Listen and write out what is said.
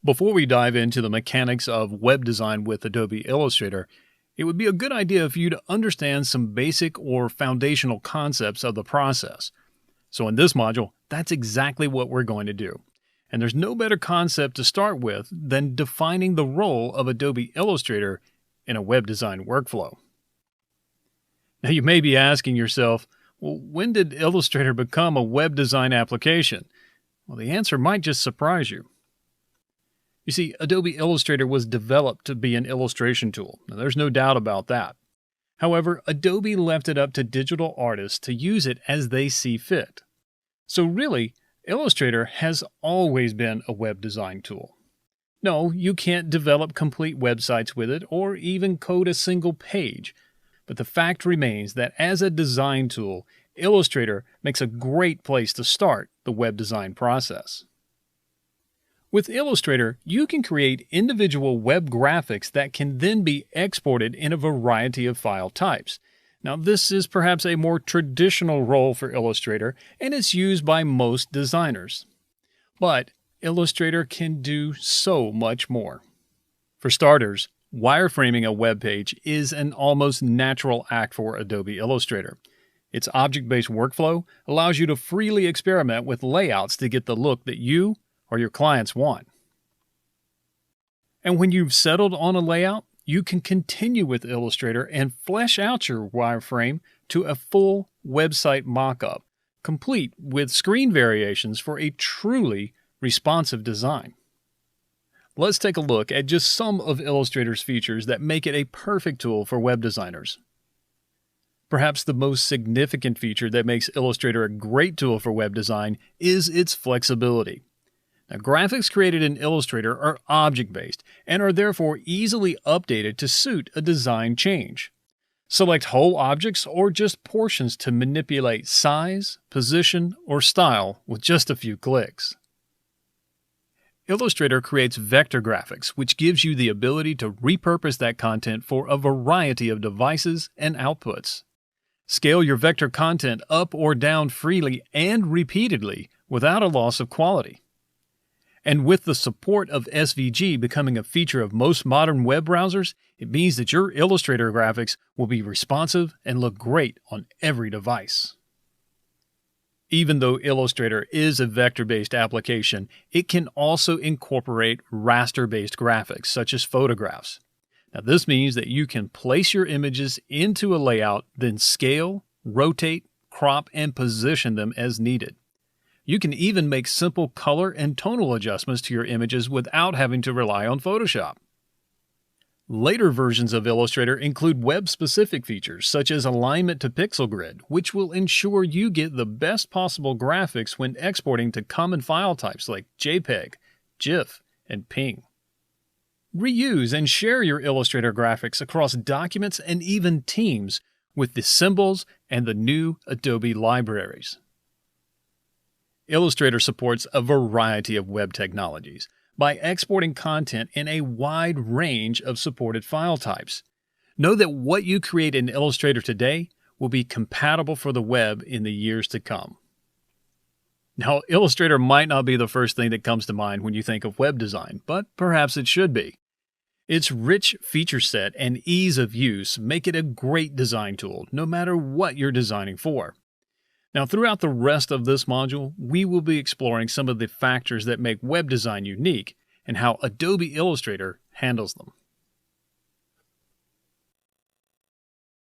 Before we dive into the mechanics of web design with Adobe Illustrator, it would be a good idea for you to understand some basic or foundational concepts of the process. So in this module, that's exactly what we're going to do. And there's no better concept to start with than defining the role of Adobe Illustrator in a web design workflow. Now you may be asking yourself, well, when did Illustrator become a web design application? Well, the answer might just surprise you. You see, Adobe Illustrator was developed to be an illustration tool. Now, there's no doubt about that. However, Adobe left it up to digital artists to use it as they see fit. So really, Illustrator has always been a web design tool. No, you can't develop complete websites with it or even code a single page. But the fact remains that as a design tool, Illustrator makes a great place to start the web design process. With Illustrator, you can create individual web graphics that can then be exported in a variety of file types. Now, this is perhaps a more traditional role for Illustrator, and it's used by most designers. But Illustrator can do so much more. For starters, wireframing a web page is an almost natural act for Adobe Illustrator. Its object-based workflow allows you to freely experiment with layouts to get the look that you or your clients want. And when you've settled on a layout, you can continue with Illustrator and flesh out your wireframe to a full website mockup, complete with screen variations for a truly responsive design. Let's take a look at just some of Illustrator's features that make it a perfect tool for web designers. Perhaps the most significant feature that makes Illustrator a great tool for web design is its flexibility. Now, graphics created in Illustrator are object-based and are therefore easily updated to suit a design change. Select whole objects or just portions to manipulate size, position, or style with just a few clicks. Illustrator creates vector graphics, which gives you the ability to repurpose that content for a variety of devices and outputs. Scale your vector content up or down freely and repeatedly without a loss of quality. And with the support of SVG becoming a feature of most modern web browsers, it means that your Illustrator graphics will be responsive and look great on every device. Even though Illustrator is a vector-based application, it can also incorporate raster-based graphics, such as photographs. Now, this means that you can place your images into a layout, then scale, rotate, crop, and position them as needed. You can even make simple color and tonal adjustments to your images without having to rely on Photoshop. Later versions of Illustrator include web-specific features such as alignment to pixel grid, which will ensure you get the best possible graphics when exporting to common file types like JPEG, GIF, and PNG. Reuse and share your Illustrator graphics across documents and even teams with the symbols and the new Adobe libraries. Illustrator supports a variety of web technologies by exporting content in a wide range of supported file types. Know that what you create in Illustrator today will be compatible for the web in the years to come. Now, Illustrator might not be the first thing that comes to mind when you think of web design, but perhaps it should be. Its rich feature set and ease of use make it a great design tool, no matter what you're designing for. Now, throughout the rest of this module, we will be exploring some of the factors that make web design unique and how Adobe Illustrator handles them.